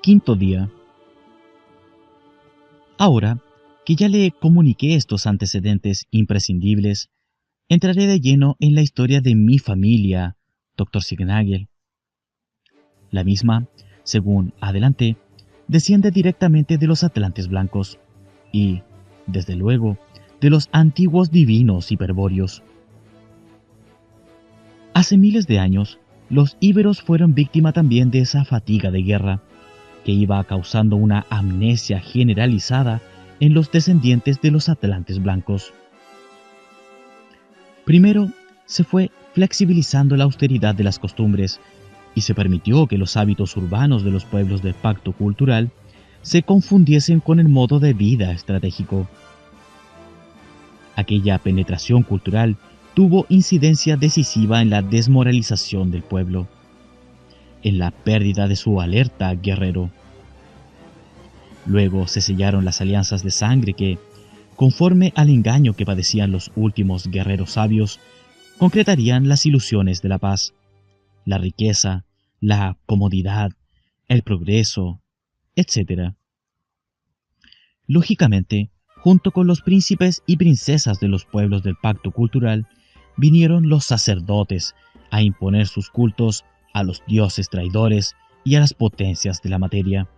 Quinto día. Ahora que ya le comuniqué estos antecedentes imprescindibles, entraré de lleno en la historia de mi familia, Dr. Signagel. La misma, según adelanté, desciende directamente de los atlantes blancos y, desde luego, de los antiguos divinos hiperbóreos. Hace miles de años, los íberos fueron víctima también de esa fatiga de guerra, que iba causando una amnesia generalizada en los descendientes de los atlantes blancos. Primero, se fue flexibilizando la austeridad de las costumbres y se permitió que los hábitos urbanos de los pueblos del pacto cultural se confundiesen con el modo de vida estratégico. Aquella penetración cultural tuvo incidencia decisiva en la desmoralización del pueblo, en la pérdida de su alerta guerrero. Luego se sellaron las alianzas de sangre que, conforme al engaño que padecían los últimos guerreros sabios, concretarían las ilusiones de la paz, la riqueza, la comodidad, el progreso, etc. Lógicamente, junto con los príncipes y princesas de los pueblos del pacto cultural, vinieron los sacerdotes a imponer sus cultos a los dioses traidores y a las potencias de la materia.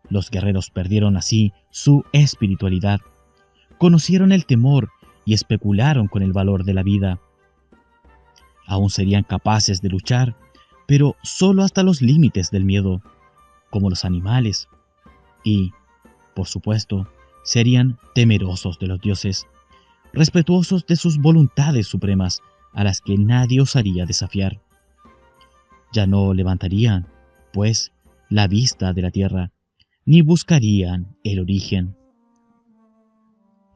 Los guerreros perdieron así su espiritualidad, conocieron el temor y especularon con el valor de la vida. Aún serían capaces de luchar, pero solo hasta los límites del miedo, como los animales, y, por supuesto, serían temerosos de los dioses, respetuosos de sus voluntades supremas a las que nadie osaría desafiar. Ya no levantarían, pues, la vista de la tierra, ni buscarían el origen.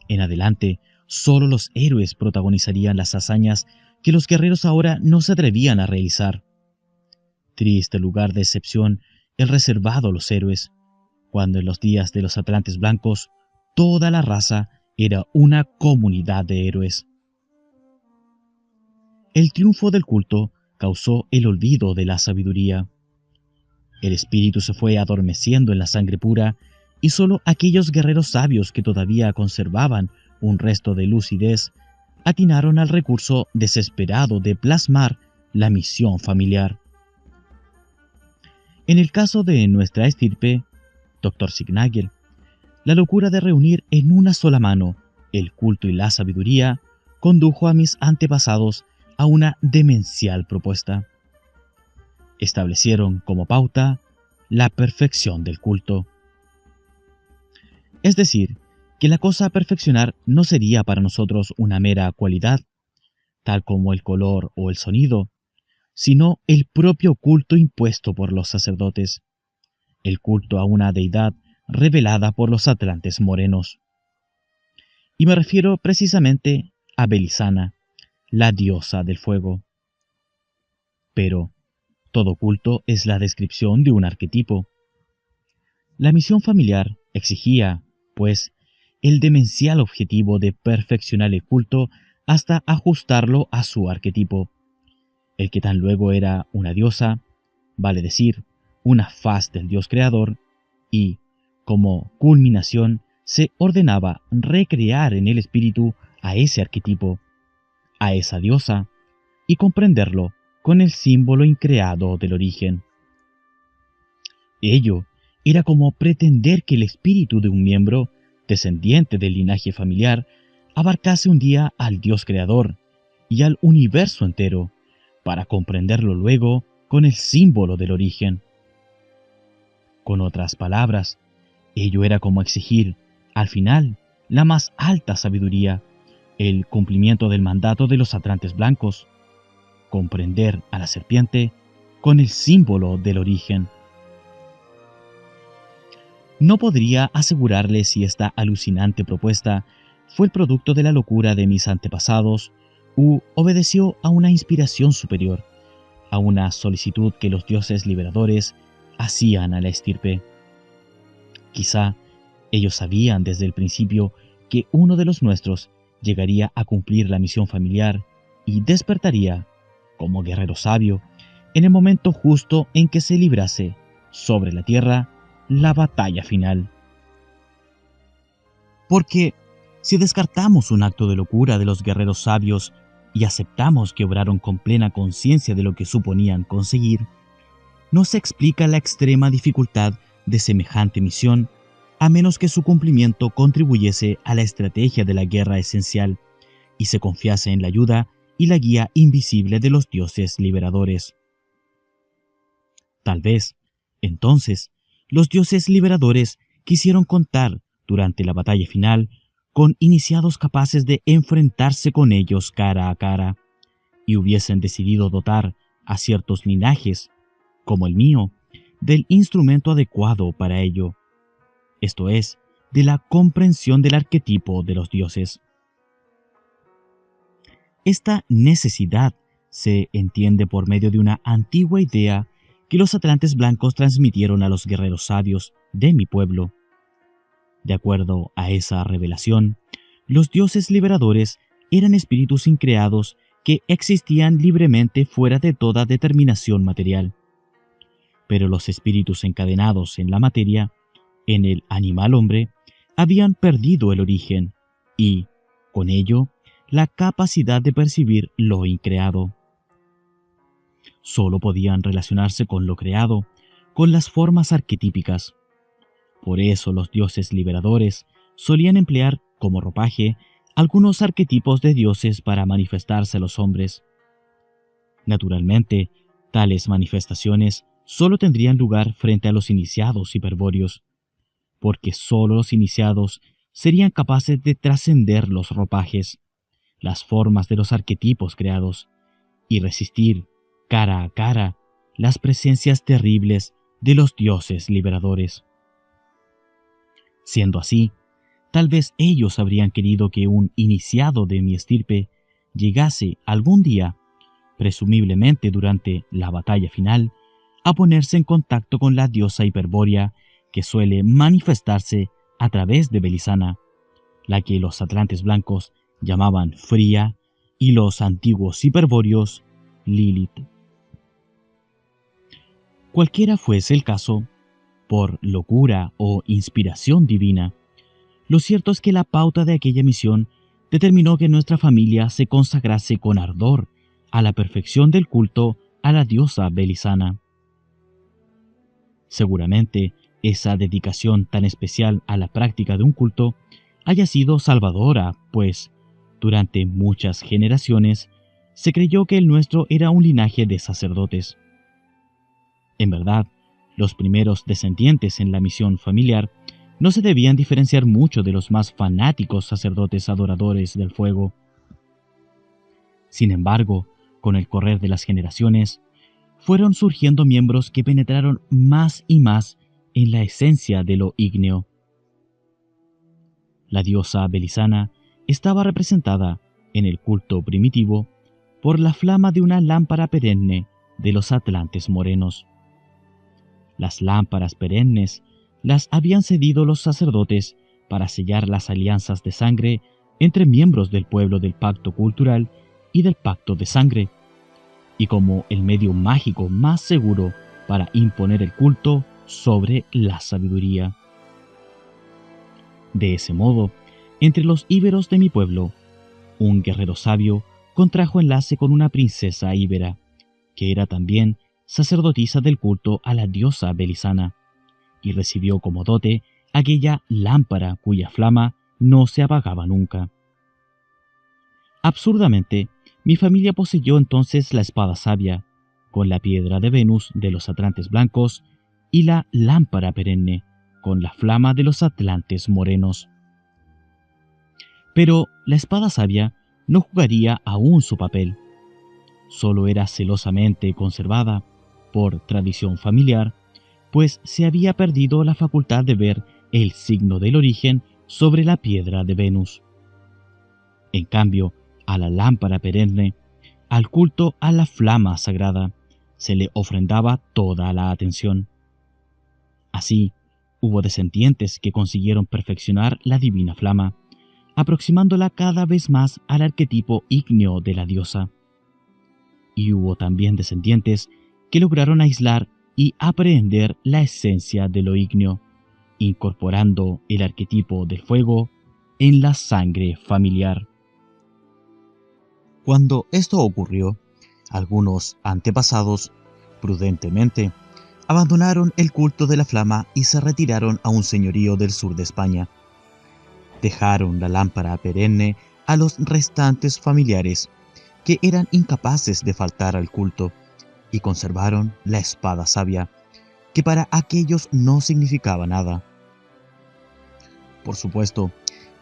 En adelante, solo los héroes protagonizarían las hazañas que los guerreros ahora no se atrevían a realizar. Triste lugar de excepción el reservado a los héroes, cuando en los días de los atlantes blancos toda la raza era una comunidad de héroes. El triunfo del culto causó el olvido de la sabiduría. El espíritu se fue adormeciendo en la sangre pura y solo aquellos guerreros sabios que todavía conservaban un resto de lucidez atinaron al recurso desesperado de plasmar la misión familiar. En el caso de nuestra estirpe, Dr. Signagel, la locura de reunir en una sola mano el culto y la sabiduría condujo a mis antepasados a una demencial propuesta. Establecieron como pauta la perfección del culto. Es decir, que la cosa a perfeccionar no sería para nosotros una mera cualidad, tal como el color o el sonido, sino el propio culto impuesto por los sacerdotes, el culto a una deidad revelada por los atlantes morenos. Y me refiero precisamente a Belisana, la diosa del fuego. Pero todo culto es la descripción de un arquetipo. La misión familiar exigía, pues, el demencial objetivo de perfeccionar el culto hasta ajustarlo a su arquetipo, el que tan luego era una diosa, vale decir, una faz del Dios creador, y, como culminación, se ordenaba recrear en el espíritu a ese arquetipo, a esa diosa, y comprenderlo con el símbolo increado del origen. Ello era como pretender que el espíritu de un miembro, descendiente del linaje familiar, abarcase un día al Dios creador y al universo entero, para comprenderlo luego con el símbolo del origen. Con otras palabras, ello era como exigir, al final, la más alta sabiduría, el cumplimiento del mandato de los atlantes blancos, comprender a la serpiente con el símbolo del origen. No podría asegurarle si esta alucinante propuesta fue el producto de la locura de mis antepasados u obedeció a una inspiración superior, a una solicitud que los dioses liberadores hacían a la estirpe. Quizá ellos sabían desde el principio que uno de los nuestros llegaría a cumplir la misión familiar y despertaría, como guerrero sabio, en el momento justo en que se librase sobre la tierra la batalla final. Porque si descartamos un acto de locura de los guerreros sabios y aceptamos que obraron con plena conciencia de lo que suponían conseguir, no se explica la extrema dificultad de semejante misión, a menos que su cumplimiento contribuyese a la estrategia de la guerra esencial y se confiase en la ayuda y la guía invisible de los dioses liberadores. Tal vez, entonces, los dioses liberadores quisieron contar, durante la batalla final, con iniciados capaces de enfrentarse con ellos cara a cara, y hubiesen decidido dotar a ciertos linajes, como el mío, del instrumento adecuado para ello, esto es, de la comprensión del arquetipo de los dioses. Esta necesidad se entiende por medio de una antigua idea que los atlantes blancos transmitieron a los guerreros sabios de mi pueblo. De acuerdo a esa revelación, los dioses liberadores eran espíritus increados que existían libremente fuera de toda determinación material. Pero los espíritus encadenados en la materia, en el animal hombre, habían perdido el origen y, con ello, la capacidad de percibir lo increado. Solo podían relacionarse con lo creado, con las formas arquetípicas. Por eso los dioses liberadores solían emplear como ropaje algunos arquetipos de dioses para manifestarse a los hombres. Naturalmente, tales manifestaciones solo tendrían lugar frente a los iniciados hiperbóreos, porque solo los iniciados serían capaces de trascender los ropajes, las formas de los arquetipos creados, y resistir, cara a cara, las presencias terribles de los dioses liberadores. Siendo así, tal vez ellos habrían querido que un iniciado de mi estirpe llegase algún día, presumiblemente durante la batalla final, a ponerse en contacto con la diosa hiperbórea que suele manifestarse a través de Belisana, la que los atlantes blancos llamaban Fría y los antiguos hiperbóreos Lilith. Cualquiera fuese el caso, por locura o inspiración divina, lo cierto es que la pauta de aquella misión determinó que nuestra familia se consagrase con ardor a la perfección del culto a la diosa Belisana. Seguramente, esa dedicación tan especial a la práctica de un culto haya sido salvadora, pues, durante muchas generaciones, se creyó que el nuestro era un linaje de sacerdotes. En verdad, los primeros descendientes en la misión familiar no se debían diferenciar mucho de los más fanáticos sacerdotes adoradores del fuego. Sin embargo, con el correr de las generaciones, fueron surgiendo miembros que penetraron más y más en la esencia de lo ígneo. La diosa Belisana estaba representada, en el culto primitivo, por la flama de una lámpara perenne de los atlantes morenos. Las lámparas perennes las habían cedido los sacerdotes para sellar las alianzas de sangre entre miembros del pueblo del pacto cultural y del pacto de sangre, y como el medio mágico más seguro para imponer el culto sobre la sabiduría. De ese modo, entre los íberos de mi pueblo, un guerrero sabio contrajo enlace con una princesa íbera, que era también sacerdotisa del culto a la diosa Belisana, y recibió como dote aquella lámpara cuya flama no se apagaba nunca. Absurdamente, mi familia poseyó entonces la espada sabia, con la piedra de Venus de los atlantes blancos y la lámpara perenne, con la flama de los atlantes morenos. Pero la espada sabia no jugaría aún su papel. Solo era celosamente conservada, por tradición familiar, pues se había perdido la facultad de ver el signo del origen sobre la piedra de Venus. En cambio, a la lámpara perenne, al culto a la flama sagrada, se le ofrendaba toda la atención. Así, hubo descendientes que consiguieron perfeccionar la divina flama, aproximándola cada vez más al arquetipo ígneo de la diosa. Y hubo también descendientes que lograron aislar y aprehender la esencia de lo ígneo, incorporando el arquetipo del fuego en la sangre familiar. Cuando esto ocurrió, algunos antepasados, prudentemente, abandonaron el culto de la flama y se retiraron a un señorío del sur de España. Dejaron la lámpara perenne a los restantes familiares, que eran incapaces de faltar al culto, y conservaron la espada sabia, que para aquellos no significaba nada. Por supuesto,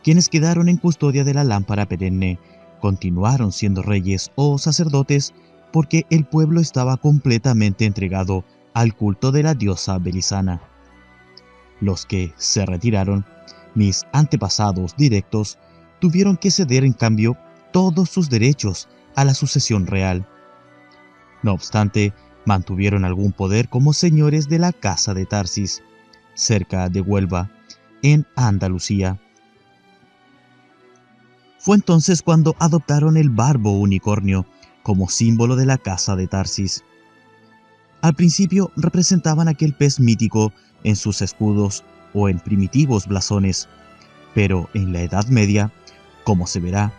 quienes quedaron en custodia de la lámpara perenne continuaron siendo reyes o sacerdotes porque el pueblo estaba completamente entregado al culto de la diosa Belisana. Los que se retiraron, mis antepasados directos, tuvieron que ceder en cambio todos sus derechos a la sucesión real. No obstante, mantuvieron algún poder como señores de la Casa de Tarsis, cerca de Huelva, en Andalucía. Fue entonces cuando adoptaron el barbo unicornio como símbolo de la Casa de Tarsis. Al principio representaban aquel pez mítico en sus escudos o en primitivos blasones, pero en la Edad Media, como se verá,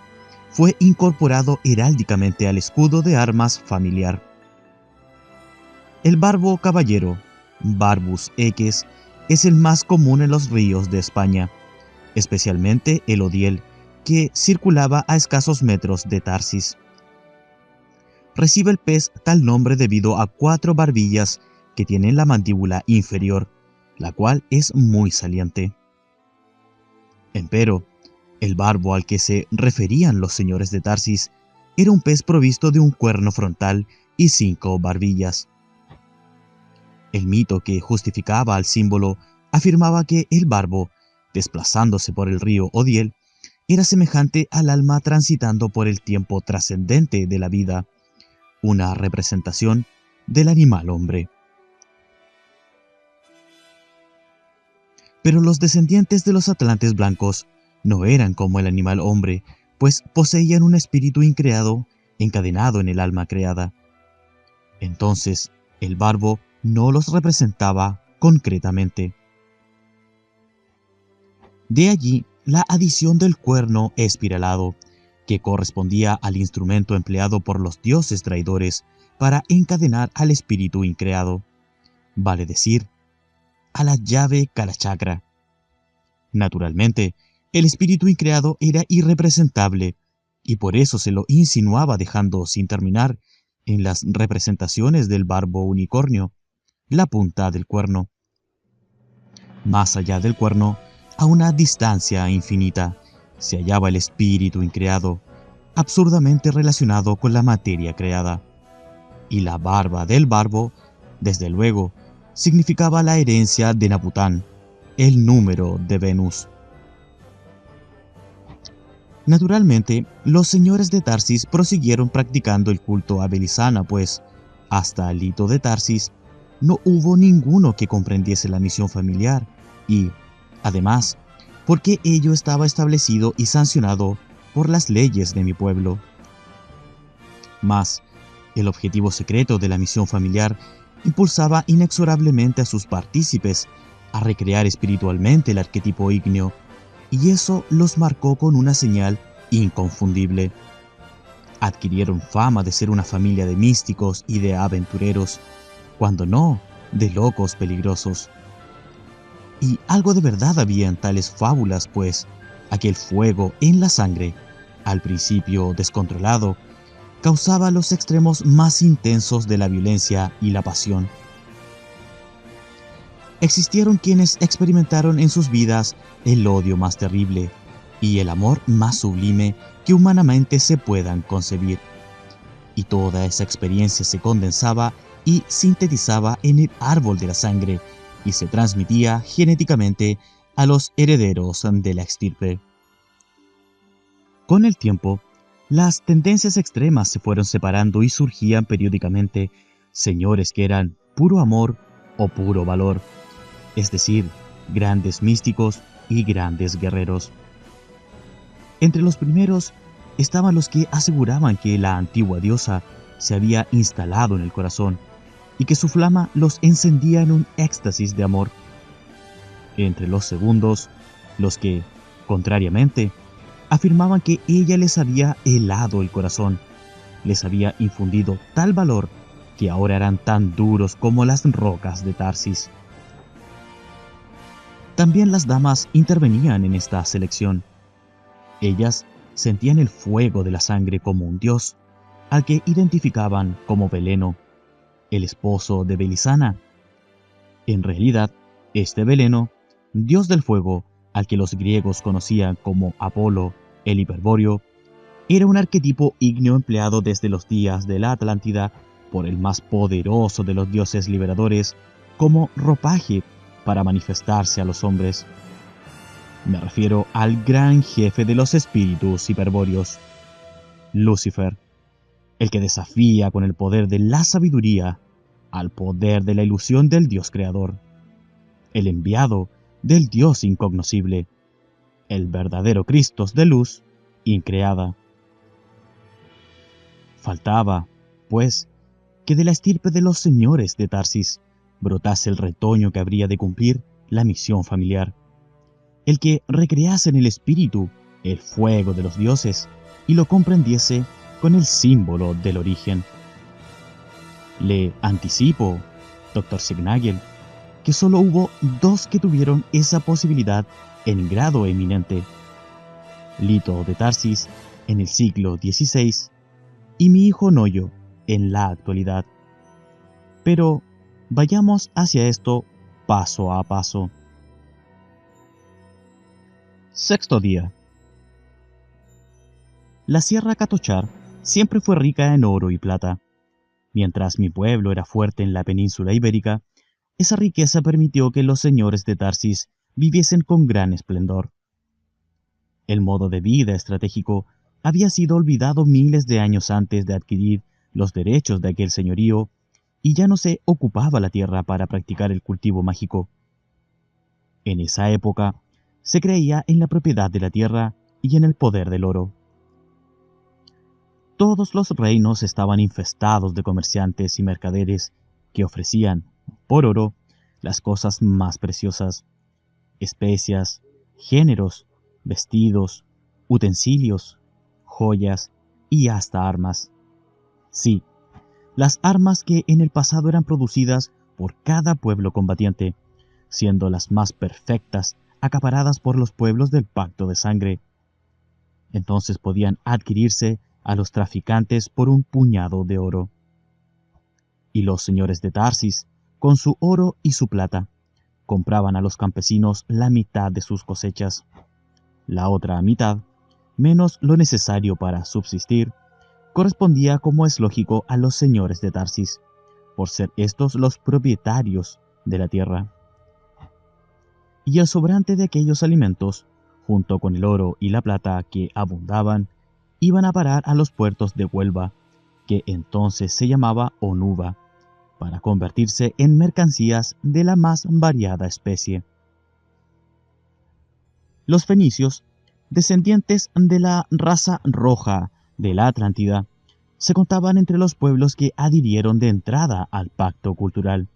fue incorporado heráldicamente al escudo de armas familiar. El barbo caballero, Barbus eques, es el más común en los ríos de España, especialmente el Odiel, que circulaba a escasos metros de Tarsis. Recibe el pez tal nombre debido a 4 barbillas que tiene en la mandíbula inferior, la cual es muy saliente. Empero, el barbo al que se referían los señores de Tarsis era un pez provisto de un cuerno frontal y 5 barbillas. El mito que justificaba al símbolo afirmaba que el barbo, desplazándose por el río Odiel, era semejante al alma transitando por el tiempo trascendente de la vida, una representación del animal hombre. Pero los descendientes de los atlantes blancos no eran como el animal hombre, pues poseían un espíritu increado encadenado en el alma creada. Entonces, el barbo no los representaba concretamente. De allí la adición del cuerno espiralado, que correspondía al instrumento empleado por los dioses traidores para encadenar al espíritu increado, vale decir, a la llave Kalachakra. Naturalmente, el espíritu increado era irrepresentable, y por eso se lo insinuaba dejando sin terminar, en las representaciones del barbo unicornio, la punta del cuerno. Más allá del cuerno, a una distancia infinita, se hallaba el espíritu increado, absurdamente relacionado con la materia creada. Y la barba del barbo, desde luego, significaba la herencia de Napután, el número de Venus. Naturalmente, los señores de Tarsis prosiguieron practicando el culto a Belisana, pues, hasta Lito de Tarsis, no hubo ninguno que comprendiese la misión familiar y, además, porque ello estaba establecido y sancionado por las leyes de mi pueblo. Mas, el objetivo secreto de la misión familiar impulsaba inexorablemente a sus partícipes a recrear espiritualmente el arquetipo ígneo, y eso los marcó con una señal inconfundible. Adquirieron fama de ser una familia de místicos y de aventureros, cuando no, de locos peligrosos. Y algo de verdad había en tales fábulas, pues aquel fuego en la sangre, al principio descontrolado, causaba los extremos más intensos de la violencia y la pasión. Existieron quienes experimentaron en sus vidas el odio más terrible y el amor más sublime que humanamente se puedan concebir. Y toda esa experiencia se condensaba y sintetizaba en el árbol de la sangre y se transmitía genéticamente a los herederos de la estirpe. Con el tiempo, las tendencias extremas se fueron separando y surgían periódicamente señores que eran puro amor o puro valor, es decir, grandes místicos y grandes guerreros. Entre los primeros estaban los que aseguraban que la antigua diosa se había instalado en el corazón y que su flama los encendía en un éxtasis de amor. Entre los segundos, los que, contrariamente, afirmaban que ella les había helado el corazón, les había infundido tal valor que ahora eran tan duros como las rocas de Tarsis. También las damas intervenían en esta selección. Ellas sentían el fuego de la sangre como un dios, al que identificaban como Veleno, el esposo de Belisana. En realidad, este Veleno, dios del fuego, al que los griegos conocían como Apolo, el hiperbóreo, era un arquetipo ígneo empleado desde los días de la Atlántida por el más poderoso de los dioses liberadores como ropaje para manifestarse a los hombres. Me refiero al gran jefe de los espíritus hiperbóreos, Lucifer, el que desafía con el poder de la sabiduría al poder de la ilusión del Dios creador, el enviado del Dios incognoscible, el verdadero Cristo de luz increada. Faltaba, pues, que de la estirpe de los señores de Tarsis brotase el retoño que habría de cumplir la misión familiar, el que recrease en el espíritu el fuego de los dioses y lo comprendiese con el símbolo del origen. Le anticipo, Dr. Signagel, que solo hubo dos que tuvieron esa posibilidad en grado eminente: Lito de Tarsis en el siglo XVI y mi hijo Noyo en la actualidad. Pero vayamos hacia esto paso a paso. Sexto día. La Sierra Catochar siempre fue rica en oro y plata. Mientras mi pueblo era fuerte en la península ibérica, esa riqueza permitió que los señores de Tarsis viviesen con gran esplendor. El modo de vida estratégico había sido olvidado miles de años antes de adquirir los derechos de aquel señorío, y ya no se ocupaba la tierra para practicar el cultivo mágico. En esa época, se creía en la propiedad de la tierra y en el poder del oro. Todos los reinos estaban infestados de comerciantes y mercaderes que ofrecían, por oro, las cosas más preciosas: especias, géneros, vestidos, utensilios, joyas y hasta armas. Sí, las armas que en el pasado eran producidas por cada pueblo combatiente, siendo las más perfectas acaparadas por los pueblos del Pacto de Sangre. Entonces podían adquirirse a los traficantes por un puñado de oro. Y los señores de Tarsis, con su oro y su plata, compraban a los campesinos la mitad de sus cosechas. La otra mitad, menos lo necesario para subsistir, correspondía, como es lógico, a los señores de Tarsis, por ser estos los propietarios de la tierra. Y el sobrante de aquellos alimentos, junto con el oro y la plata que abundaban, iban a parar a los puertos de Huelva, que entonces se llamaba Onuba, para convertirse en mercancías de la más variada especie. Los fenicios, descendientes de la raza roja de la Atlántida, se contaban entre los pueblos que adhirieron de entrada al pacto cultural.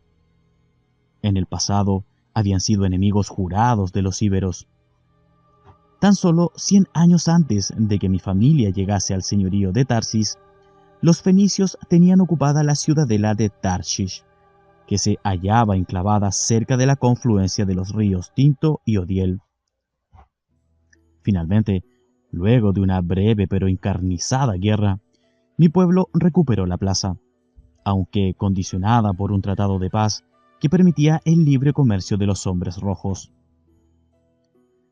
En el pasado habían sido enemigos jurados de los íberos. Tan solo 100 años antes de que mi familia llegase al señorío de Tarsis, los fenicios tenían ocupada la ciudadela de Tarshish, que se hallaba enclavada cerca de la confluencia de los ríos Tinto y Odiel. Finalmente, luego de una breve pero encarnizada guerra, mi pueblo recuperó la plaza, aunque condicionada por un tratado de paz que permitía el libre comercio de los hombres rojos.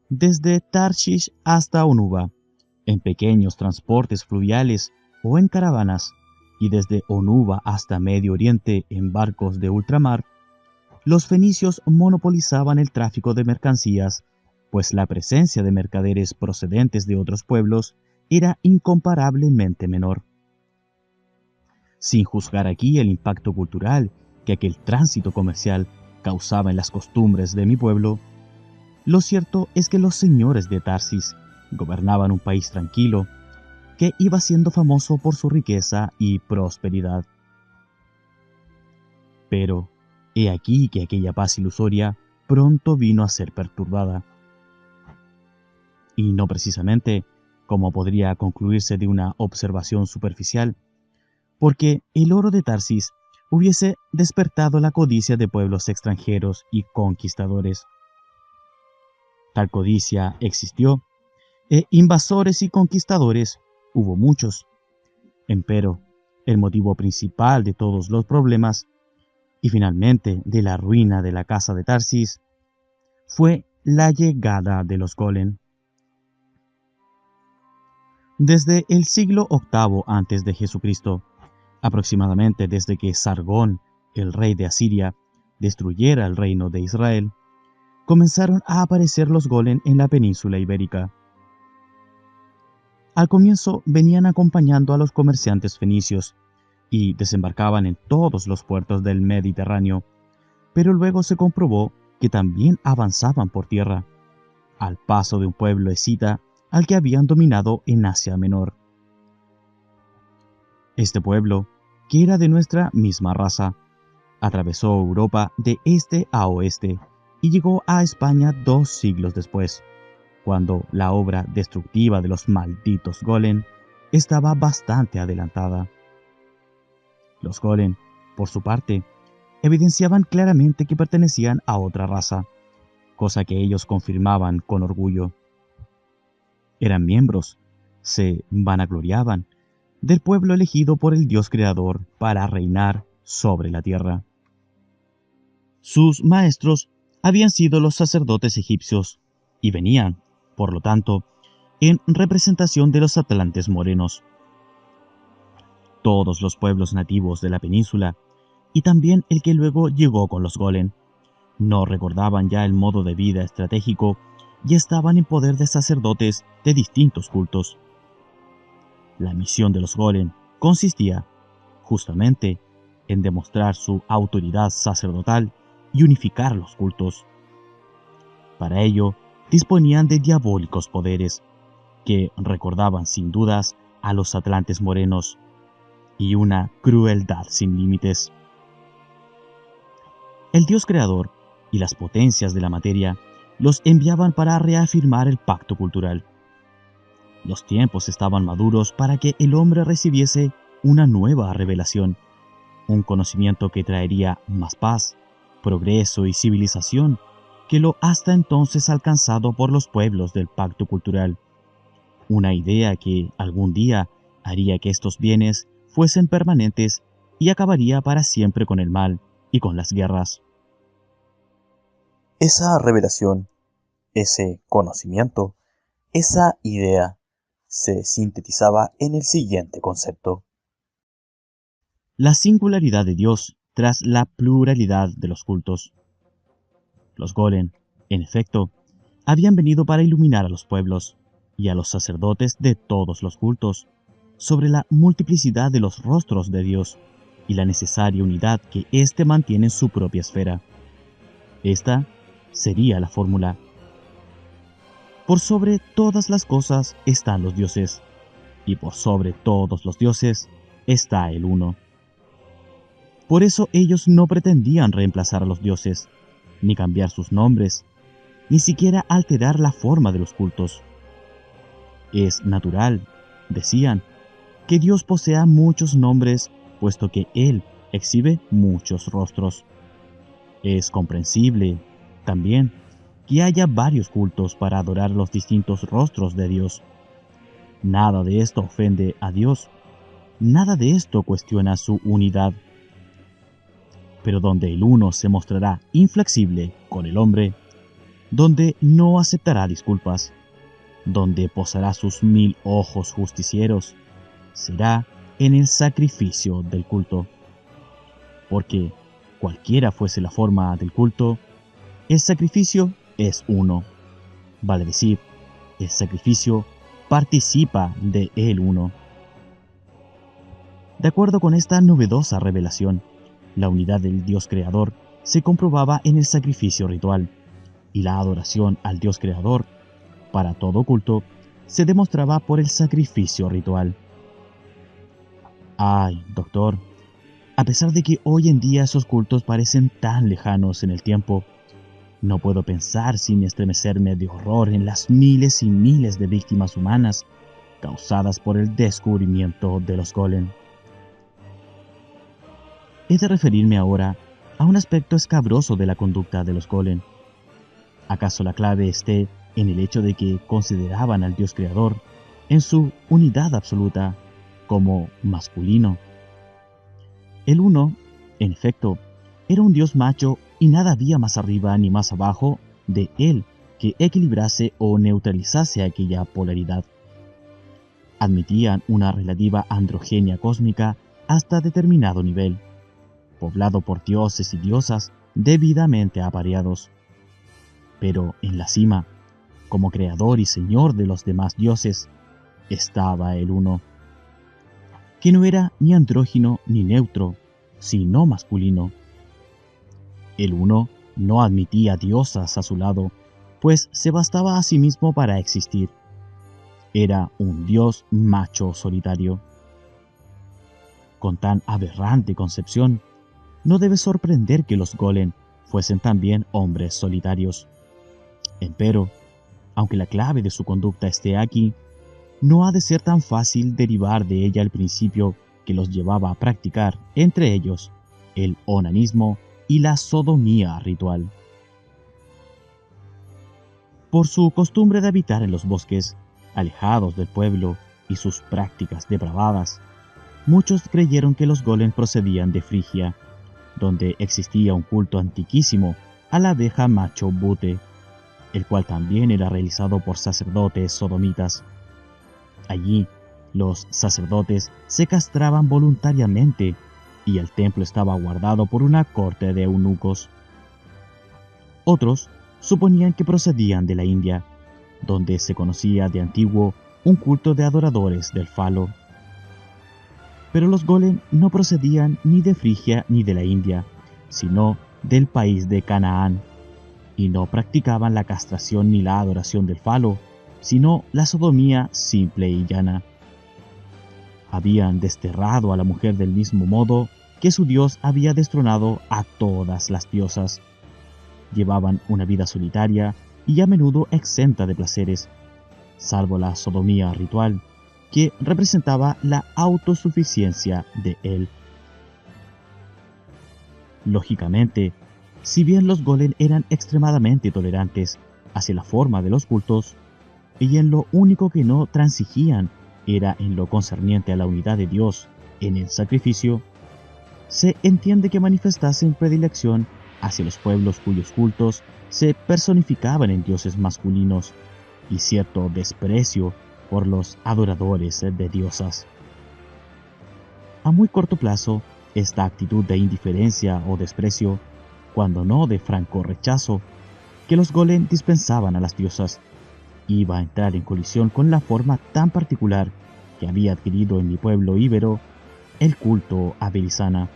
Desde Tarshish hasta Onuba, en pequeños transportes fluviales o en caravanas, y desde Onuba hasta Medio Oriente en barcos de ultramar, los fenicios monopolizaban el tráfico de mercancías, pues la presencia de mercaderes procedentes de otros pueblos era incomparablemente menor. Sin juzgar aquí el impacto cultural que aquel tránsito comercial causaba en las costumbres de mi pueblo, lo cierto es que los señores de Tarsis gobernaban un país tranquilo que iba siendo famoso por su riqueza y prosperidad. Pero he aquí que aquella paz ilusoria pronto vino a ser perturbada. Y no precisamente, como podría concluirse de una observación superficial, porque el oro de Tarsis hubiese despertado la codicia de pueblos extranjeros y conquistadores. Tal codicia existió, e invasores y conquistadores hubo muchos. Empero, el motivo principal de todos los problemas, y finalmente de la ruina de la casa de Tarsis, fue la llegada de los golem. Desde el siglo VIII antes de Jesucristo, aproximadamente desde que Sargón, el rey de Asiria, destruyera el reino de Israel, comenzaron a aparecer los golem en la península ibérica. Al comienzo venían acompañando a los comerciantes fenicios y desembarcaban en todos los puertos del Mediterráneo, pero luego se comprobó que también avanzaban por tierra, al paso de un pueblo escita al que habían dominado en Asia Menor. Este pueblo, que era de nuestra misma raza, atravesó Europa de este a oeste y llegó a España 2 siglos después, cuando la obra destructiva de los malditos golem estaba bastante adelantada. Los golem, por su parte, evidenciaban claramente que pertenecían a otra raza, cosa que ellos confirmaban con orgullo. Eran miembros, se vanagloriaban, del pueblo elegido por el Dios creador para reinar sobre la tierra. Sus maestros habían sido los sacerdotes egipcios y venían, por lo tanto, en representación de los atlantes morenos. Todos los pueblos nativos de la península, y también el que luego llegó con los golem, no recordaban ya el modo de vida estratégico y estaban en poder de sacerdotes de distintos cultos. La misión de los golem consistía, justamente, en demostrar su autoridad sacerdotal y unificar los cultos. Para ello, disponían de diabólicos poderes, que recordaban sin dudas a los atlantes morenos, y una crueldad sin límites. El Dios creador y las potencias de la materia los enviaban para reafirmar el pacto cultural. Los tiempos estaban maduros para que el hombre recibiese una nueva revelación, un conocimiento que traería más paz, progreso y civilización que lo hasta entonces alcanzado por los pueblos del pacto cultural. Una idea que algún día haría que estos bienes fuesen permanentes y acabaría para siempre con el mal y con las guerras. Esa revelación, ese conocimiento, esa idea se sintetizaba en el siguiente concepto. La singularidad de Dios tras la pluralidad de los cultos. Los golem, en efecto, habían venido para iluminar a los pueblos y a los sacerdotes de todos los cultos sobre la multiplicidad de los rostros de Dios y la necesaria unidad que éste mantiene en su propia esfera. Esta sería la fórmula. Por sobre todas las cosas están los dioses, y por sobre todos los dioses está el Uno. Por eso ellos no pretendían reemplazar a los dioses, ni cambiar sus nombres, ni siquiera alterar la forma de los cultos. Es natural, decían, que Dios posea muchos nombres, puesto que Él exhibe muchos rostros. Es comprensible, también, que haya varios cultos para adorar los distintos rostros de Dios. Nada de esto ofende a Dios, nada de esto cuestiona su unidad. Pero donde el uno se mostrará inflexible con el hombre, donde no aceptará disculpas, donde posará sus 1000 ojos justicieros, será en el sacrificio del culto. Porque, cualquiera fuese la forma del culto, el sacrificio es uno. Vale decir, el sacrificio participa de el uno. De acuerdo con esta novedosa revelación, la unidad del Dios creador se comprobaba en el sacrificio ritual, y la adoración al Dios creador, para todo culto, se demostraba por el sacrificio ritual. Ay, doctor, A pesar de que hoy en día esos cultos parecen tan lejanos en el tiempo, no puedo pensar sin estremecerme de horror en las miles y miles de víctimas humanas causadas por el descubrimiento de los golem. He de referirme ahora a un aspecto escabroso de la conducta de los golem. ¿Acaso la clave esté en el hecho de que consideraban al Dios creador en su unidad absoluta como masculino? El uno, en efecto, era un Dios macho y nada había más arriba ni más abajo de él que equilibrase o neutralizase aquella polaridad. Admitían una relativa androgenia cósmica hasta determinado nivel, poblado por dioses y diosas debidamente apareados. Pero en la cima, como creador y señor de los demás dioses, estaba el uno, que no era ni andrógino ni neutro, sino masculino. El uno no admitía diosas a su lado, pues se bastaba a sí mismo para existir. Era un dios macho solitario. Con tan aberrante concepción, no debe sorprender que los golem fuesen también hombres solitarios. Empero, aunque la clave de su conducta esté aquí, no ha de ser tan fácil derivar de ella el principio que los llevaba a practicar, entre ellos, el onanismo y la sodomía ritual. Por su costumbre de habitar en los bosques, alejados del pueblo y sus prácticas depravadas, muchos creyeron que los golem procedían de Frigia, donde existía un culto antiquísimo a la abeja macho bute, el cual también era realizado por sacerdotes sodomitas. Allí, los sacerdotes se castraban voluntariamente y el templo estaba guardado por una corte de eunucos. Otros suponían que procedían de la India, donde se conocía de antiguo un culto de adoradores del falo. Pero los golem no procedían ni de Frigia ni de la India, sino del país de Canaán, y no practicaban la castración ni la adoración del falo, sino la sodomía simple y llana. Habían desterrado a la mujer del mismo modo que su dios había destronado a todas las diosas. Llevaban una vida solitaria y a menudo exenta de placeres, salvo la sodomía ritual, que representaba la autosuficiencia de él. Lógicamente, si bien los golem eran extremadamente tolerantes hacia la forma de los cultos, y en lo único que no transigían era en lo concerniente a la unidad de Dios en el sacrificio, se entiende que manifestasen predilección hacia los pueblos cuyos cultos se personificaban en dioses masculinos y cierto desprecio por los adoradores de diosas. A muy corto plazo, esta actitud de indiferencia o desprecio, cuando no de franco rechazo, que los golem dispensaban a las diosas, iba a entrar en colisión con la forma tan particular que había adquirido en mi pueblo íbero el culto a Belisana.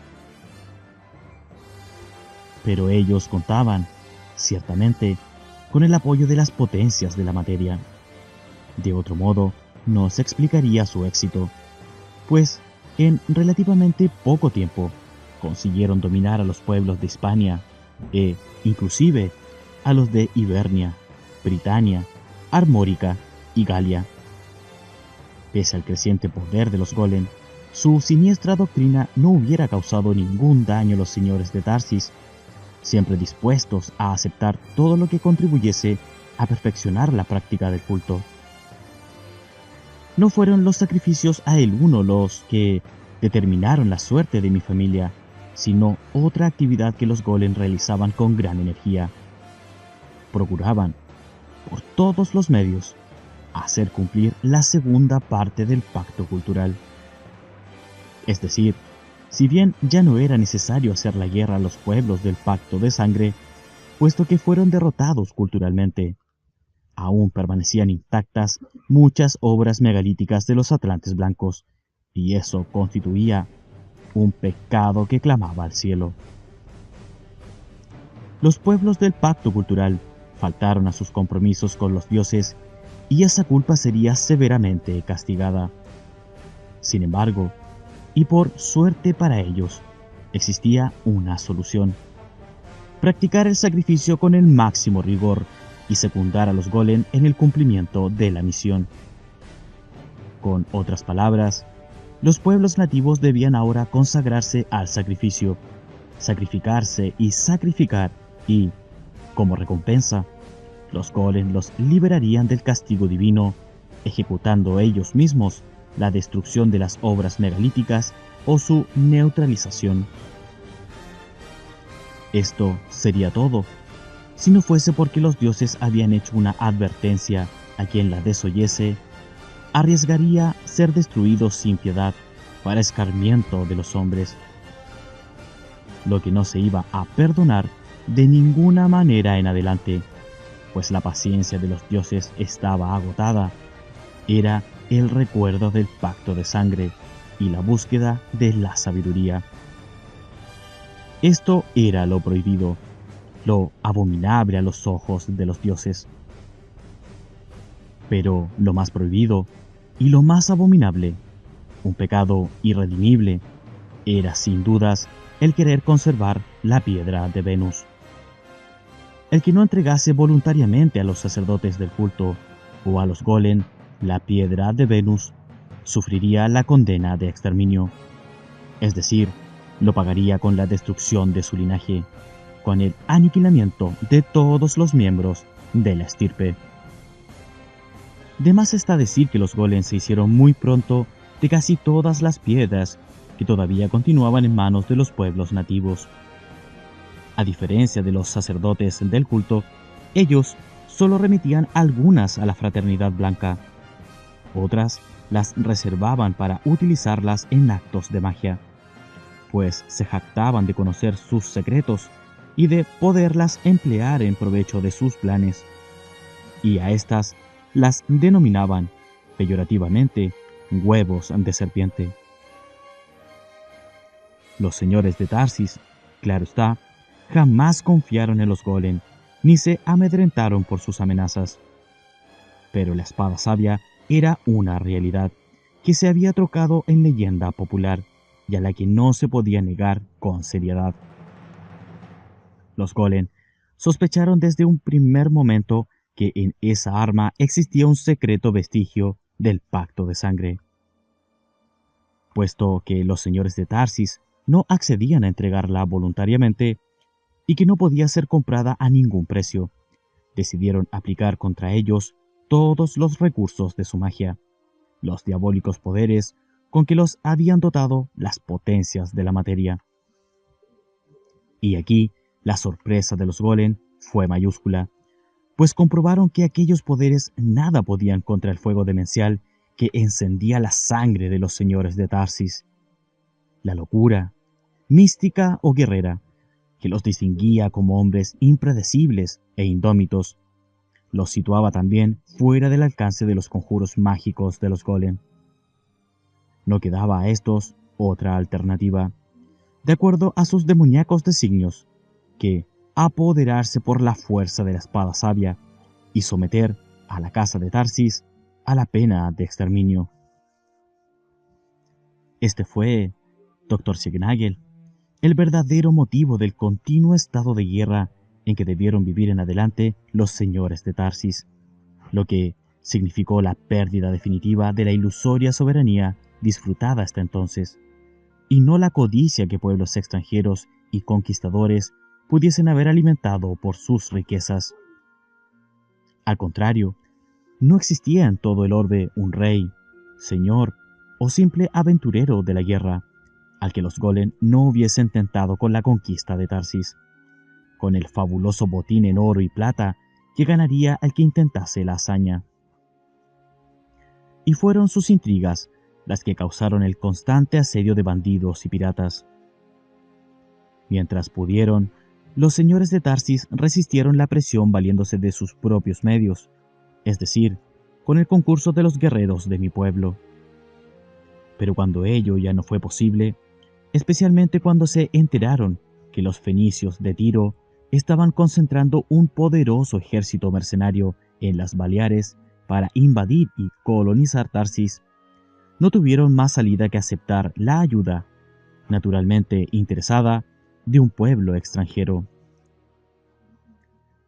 Pero ellos contaban, ciertamente, con el apoyo de las potencias de la materia. De otro modo, no se explicaría su éxito, pues en relativamente poco tiempo consiguieron dominar a los pueblos de Hispania e, inclusive, a los de Hibernia, Britania, Armórica y Galia. Pese al creciente poder de los golem, su siniestra doctrina no hubiera causado ningún daño a los señores de Tarsis, siempre dispuestos a aceptar todo lo que contribuyese a perfeccionar la práctica del culto. No fueron los sacrificios a el uno los que determinaron la suerte de mi familia, sino otra actividad que los golem realizaban con gran energía. Procuraban, por todos los medios, hacer cumplir la segunda parte del pacto cultural. Es decir, si bien ya no era necesario hacer la guerra a los pueblos del pacto de sangre, puesto que fueron derrotados culturalmente, aún permanecían intactas muchas obras megalíticas de los atlantes blancos, y eso constituía un pecado que clamaba al cielo. Los pueblos del pacto cultural faltaron a sus compromisos con los dioses y esa culpa sería severamente castigada. Sin embargo, y por suerte para ellos, Existía una solución: practicar el sacrificio con el máximo rigor y secundar a los golem en el cumplimiento de la misión. Con otras palabras, los pueblos nativos debían ahora consagrarse al sacrificio, sacrificarse y sacrificar, y, como recompensa, los golem los liberarían del castigo divino, ejecutando ellos mismos la destrucción de las obras megalíticas o su neutralización. Esto sería todo, si no fuese porque los dioses habían hecho una advertencia: a quien la desoyese arriesgaría ser destruido sin piedad para escarmiento de los hombres. Lo que no se iba a perdonar de ninguna manera en adelante, pues la paciencia de los dioses estaba agotada, era el recuerdo del pacto de sangre y la búsqueda de la sabiduría. Esto era lo prohibido, lo abominable a los ojos de los dioses. Pero lo más prohibido y lo más abominable, un pecado irredimible, era sin dudas el querer conservar la piedra de Venus. El que no entregase voluntariamente a los sacerdotes del culto o a los golem la piedra de Venus sufriría la condena de exterminio, es decir, lo pagaría con la destrucción de su linaje, con el aniquilamiento de todos los miembros de la estirpe. De más está decir que los golems se hicieron muy pronto de casi todas las piedras que todavía continuaban en manos de los pueblos nativos. A diferencia de los sacerdotes del culto, ellos solo remitían algunas a la fraternidad blanca. Otras las reservaban para utilizarlas en actos de magia, pues se jactaban de conocer sus secretos y de poderlas emplear en provecho de sus planes. Y a estas las denominaban, peyorativamente, huevos de serpiente. Los señores de Tarsis, claro está, jamás confiaron en los golem, ni se amedrentaron por sus amenazas. Pero la espada sabia era una realidad que se había trocado en leyenda popular y a la que no se podía negar con seriedad. Los golem sospecharon desde un primer momento que en esa arma existía un secreto vestigio del pacto de sangre. Puesto que los señores de Tarsis no accedían a entregarla voluntariamente y que no podía ser comprada a ningún precio, decidieron aplicar contra ellos todos los recursos de su magia, los diabólicos poderes con que los habían dotado las potencias de la materia. Y aquí la sorpresa de los golem fue mayúscula, pues comprobaron que aquellos poderes nada podían contra el fuego demencial que encendía la sangre de los señores de Tarsis. La locura, mística o guerrera, que los distinguía como hombres impredecibles e indómitos, los situaba también fuera del alcance de los conjuros mágicos de los golem. No quedaba a estos otra alternativa, de acuerdo a sus demoníacos designios, que apoderarse por la fuerza de la espada sabia y someter a la casa de Tarsis a la pena de exterminio. Este fue, Dr. Siegnagel, el verdadero motivo del continuo estado de guerra en que debieron vivir en adelante los señores de Tarsis, lo que significó la pérdida definitiva de la ilusoria soberanía disfrutada hasta entonces, y no la codicia que pueblos extranjeros y conquistadores pudiesen haber alimentado por sus riquezas. Al contrario, no existía en todo el orbe un rey, señor o simple aventurero de la guerra al que los golem no hubiesen tentado con la conquista de Tarsis, con el fabuloso botín en oro y plata que ganaría al que intentase la hazaña. Y fueron sus intrigas las que causaron el constante asedio de bandidos y piratas. Mientras pudieron, los señores de Tarsis resistieron la presión valiéndose de sus propios medios, es decir, con el concurso de los guerreros de mi pueblo. Pero cuando ello ya no fue posible, especialmente cuando se enteraron que los fenicios de Tiro estaban concentrando un poderoso ejército mercenario en las Baleares para invadir y colonizar Tarsis, no tuvieron más salida que aceptar la ayuda naturalmente interesada, de un pueblo extranjero.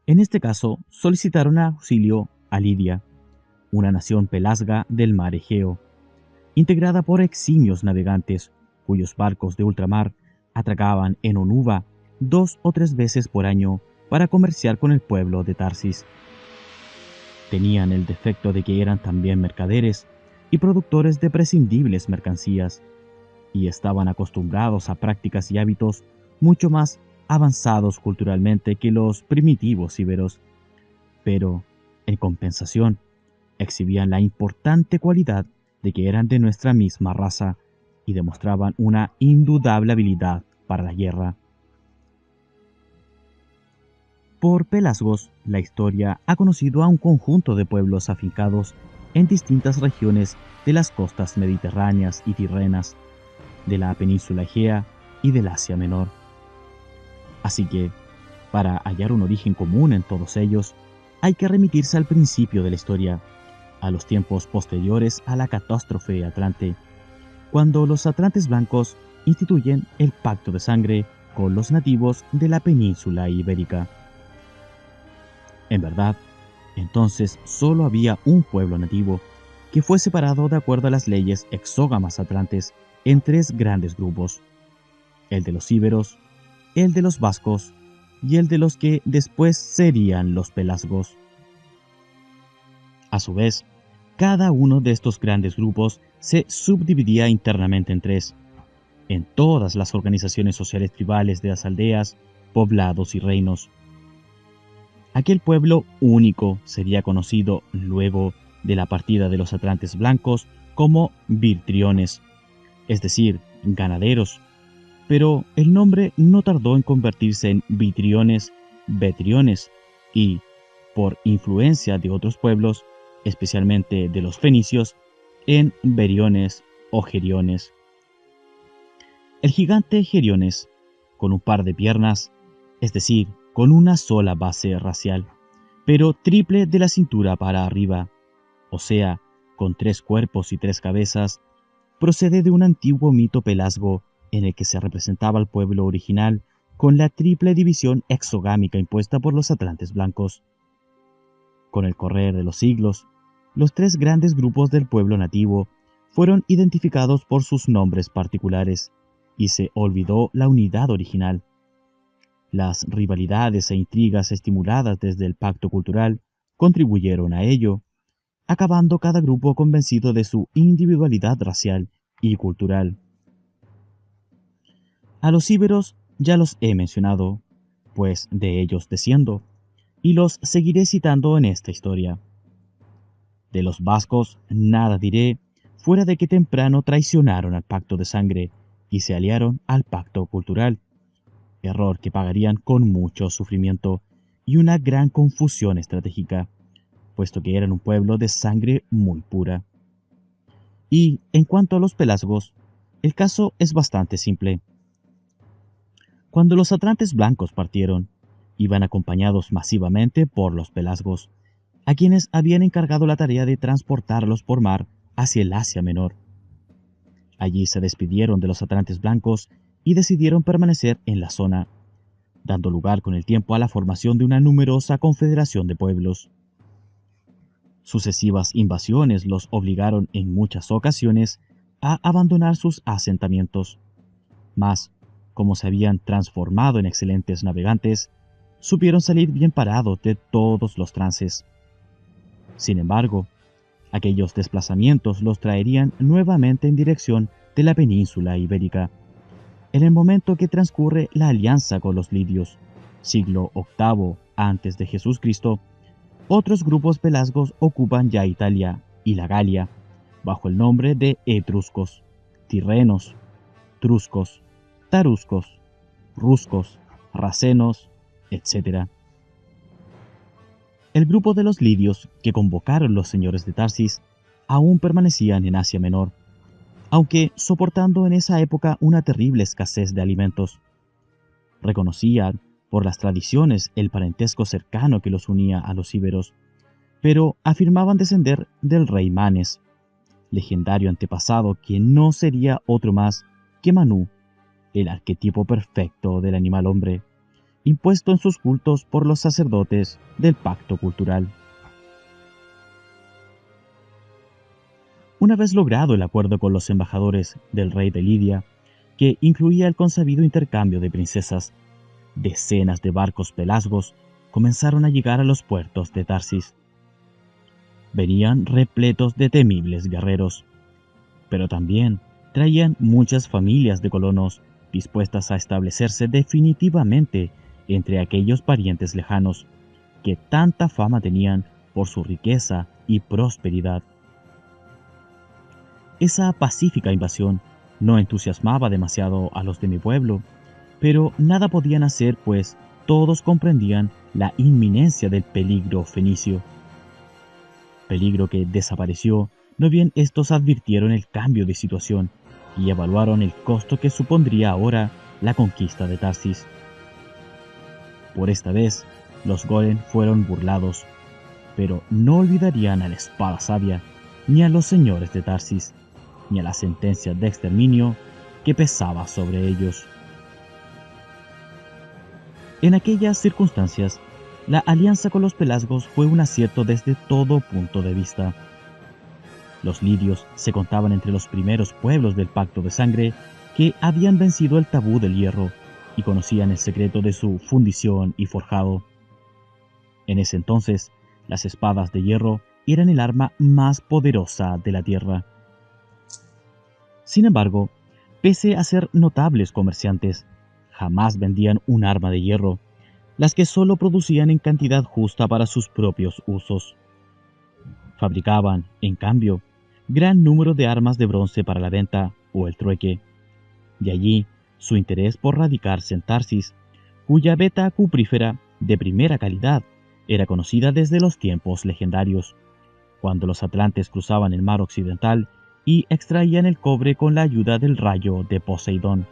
En este caso, solicitaron auxilio a Lidia, una nación pelasga del mar Egeo, integrada por eximios navegantes, cuyos barcos de ultramar atracaban en Onuba 2 o 3 veces por año para comerciar con el pueblo de Tarsis. Tenían el defecto de que eran también mercaderes y productores de prescindibles mercancías, y estaban acostumbrados a prácticas y hábitos mucho más avanzados culturalmente que los primitivos íberos, pero, en compensación, exhibían la importante cualidad de que eran de nuestra misma raza y demostraban una indudable habilidad para la guerra. Por Pelasgos, la historia ha conocido a un conjunto de pueblos afincados en distintas regiones de las costas mediterráneas y tirrenas, de la península Egea y del Asia Menor. Así que, para hallar un origen común en todos ellos, hay que remitirse al principio de la historia, a los tiempos posteriores a la catástrofe atlante, cuando los atlantes blancos instituyen el pacto de sangre con los nativos de la península ibérica. En verdad, entonces solo había un pueblo nativo que fue separado de acuerdo a las leyes exógamas atlantes en 3 grandes grupos: el de los íberos, el de los vascos y el de los que después serían los pelasgos. A su vez, cada uno de estos grandes grupos se subdividía internamente en 3, en todas las organizaciones sociales tribales de las aldeas, poblados y reinos. Aquel pueblo único sería conocido luego de la partida de los atlantes blancos como Virtriones, es decir, ganaderos, pero el nombre no tardó en convertirse en Vitriones, Betriones y, por influencia de otros pueblos, especialmente de los fenicios, en Beriones o Geriones. El gigante Geriones, con un par de piernas, es decir, con una sola base racial, pero triple de la cintura para arriba, o sea, con 3 cuerpos y 3 cabezas, procede de un antiguo mito pelasgo en el que se representaba al pueblo original con la triple división exogámica impuesta por los atlantes blancos. Con el correr de los siglos, los 3 grandes grupos del pueblo nativo fueron identificados por sus nombres particulares, y se olvidó la unidad original. Las rivalidades e intrigas estimuladas desde el pacto cultural contribuyeron a ello, acabando cada grupo convencido de su individualidad racial y cultural. A los íberos ya los he mencionado, pues de ellos desciendo, y los seguiré citando en esta historia. De los vascos nada diré, fuera de que temprano traicionaron al pacto de sangre y se aliaron al pacto cultural, error que pagarían con mucho sufrimiento y una gran confusión estratégica, puesto que eran un pueblo de sangre muy pura. Y en cuanto a los pelasgos, el caso es bastante simple. Cuando los atlantes blancos partieron, iban acompañados masivamente por los pelasgos, a quienes habían encargado la tarea de transportarlos por mar hacia el Asia Menor. Allí se despidieron de los atlantes blancos y decidieron permanecer en la zona, dando lugar con el tiempo a la formación de una numerosa confederación de pueblos. Sucesivas invasiones los obligaron en muchas ocasiones a abandonar sus asentamientos, mas, como se habían transformado en excelentes navegantes, supieron salir bien parados de todos los trances. Sin embargo, aquellos desplazamientos los traerían nuevamente en dirección de la península ibérica, en el momento que transcurre la alianza con los lidios, siglo VIII antes de Jesucristo. Otros grupos pelasgos ocupan ya Italia y la Galia, bajo el nombre de etruscos, tirrenos, truscos, taruscos, ruscos, racenos, etc. El grupo de los lidios que convocaron los señores de Tarsis aún permanecían en Asia Menor, aunque soportando en esa época una terrible escasez de alimentos. Reconocían por las tradiciones el parentesco cercano que los unía a los íberos, pero afirmaban descender del rey Manes, legendario antepasado que no sería otro más que Manú, el arquetipo perfecto del animal hombre, impuesto en sus cultos por los sacerdotes del pacto cultural. Una vez logrado el acuerdo con los embajadores del rey de Lidia, que incluía el consabido intercambio de princesas, decenas de barcos pelasgos comenzaron a llegar a los puertos de Tarsis. Venían repletos de temibles guerreros, pero también traían muchas familias de colonos dispuestas a establecerse definitivamente entre aquellos parientes lejanos que tanta fama tenían por su riqueza y prosperidad. Esa pacífica invasión no entusiasmaba demasiado a los de mi pueblo, pero nada podían hacer, pues todos comprendían la inminencia del peligro fenicio. Peligro que desapareció, no bien estos advirtieron el cambio de situación y evaluaron el costo que supondría ahora la conquista de Tarsis. Por esta vez, los Goren fueron burlados, pero no olvidarían a la espada sabia, ni a los señores de Tarsis, ni a la sentencia de exterminio que pesaba sobre ellos. En aquellas circunstancias, la alianza con los pelasgos fue un acierto desde todo punto de vista. Los lidios se contaban entre los primeros pueblos del pacto de sangre que habían vencido el tabú del hierro y conocían el secreto de su fundición y forjado. En ese entonces, las espadas de hierro eran el arma más poderosa de la tierra. Sin embargo, pese a ser notables comerciantes, jamás vendían un arma de hierro, las que solo producían en cantidad justa para sus propios usos. Fabricaban, en cambio, gran número de armas de bronce para la venta o el trueque. De allí su interés por radicarse en Tarsis, cuya veta cuprífera de primera calidad era conocida desde los tiempos legendarios, cuando los atlantes cruzaban el mar occidental y extraían el cobre con la ayuda del rayo de Poseidón.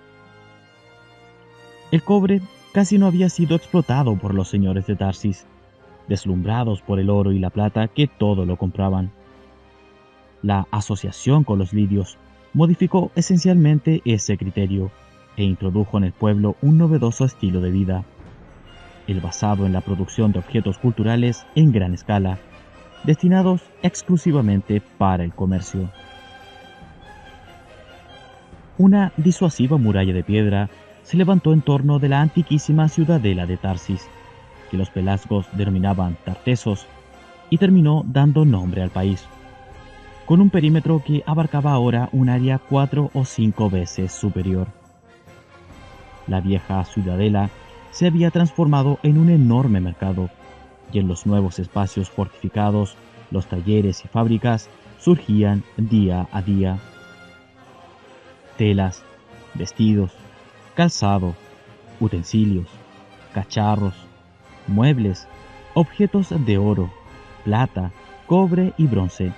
El cobre casi no había sido explotado por los señores de Tarsis, deslumbrados por el oro y la plata que todo lo compraban. La asociación con los lidios modificó esencialmente ese criterio e introdujo en el pueblo un novedoso estilo de vida, el basado en la producción de objetos culturales en gran escala, destinados exclusivamente para el comercio. Una disuasiva muralla de piedra se levantó en torno de la antiquísima ciudadela de Tarsis, que los pelasgos denominaban Tartesos, y terminó dando nombre al país, con un perímetro que abarcaba ahora un área 4 o 5 veces superior. La vieja ciudadela se había transformado en un enorme mercado, y en los nuevos espacios fortificados, los talleres y fábricas surgían día a día. Telas, vestidos, calzado, utensilios, cacharros, muebles, objetos de oro, plata, cobre y bronce.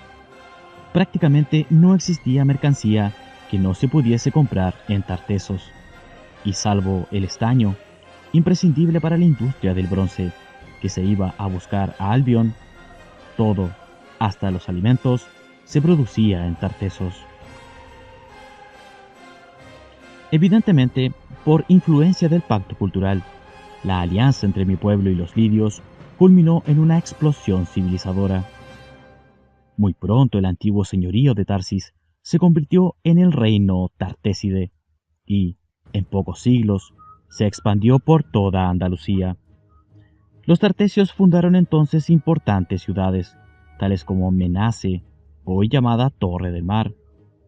Prácticamente no existía mercancía que no se pudiese comprar en Tartesos, y salvo el estaño, imprescindible para la industria del bronce, que se iba a buscar a Albion, todo, hasta los alimentos, se producía en Tartesos. Evidentemente, por influencia del pacto cultural, la alianza entre mi pueblo y los lidios culminó en una explosión civilizadora. Muy pronto el antiguo señorío de Tarsis se convirtió en el reino Tartéside y, en pocos siglos, se expandió por toda Andalucía. Los tartesios fundaron entonces importantes ciudades, tales como Menace, hoy llamada Torre del Mar,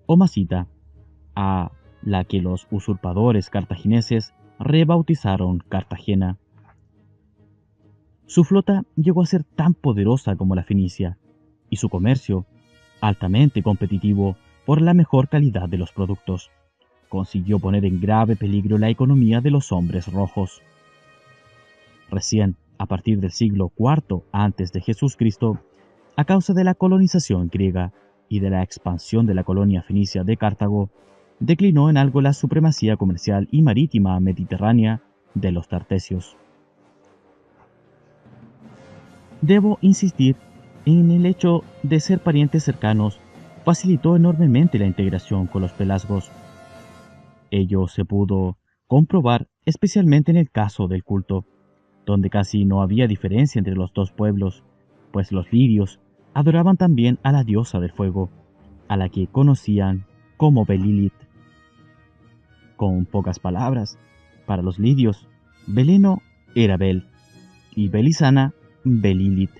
o Masita, a la que los usurpadores cartagineses rebautizaron Cartagena. Su flota llegó a ser tan poderosa como la fenicia, y su comercio, altamente competitivo por la mejor calidad de los productos, consiguió poner en grave peligro la economía de los hombres rojos. Recién, a partir del siglo IV a.C., a causa de la colonización griega y de la expansión de la colonia fenicia de Cartago, declinó en algo la supremacía comercial y marítima mediterránea de los tartesios. Debo insistir en el hecho de ser parientes cercanos facilitó enormemente la integración con los pelasgos. Ello se pudo comprobar, especialmente en el caso del culto, donde casi no había diferencia entre los dos pueblos, pues los lidios adoraban también a la diosa del fuego, a la que conocían como Belilith. Con pocas palabras, para los lidios, Beleno era Bel y Belisana Belilith.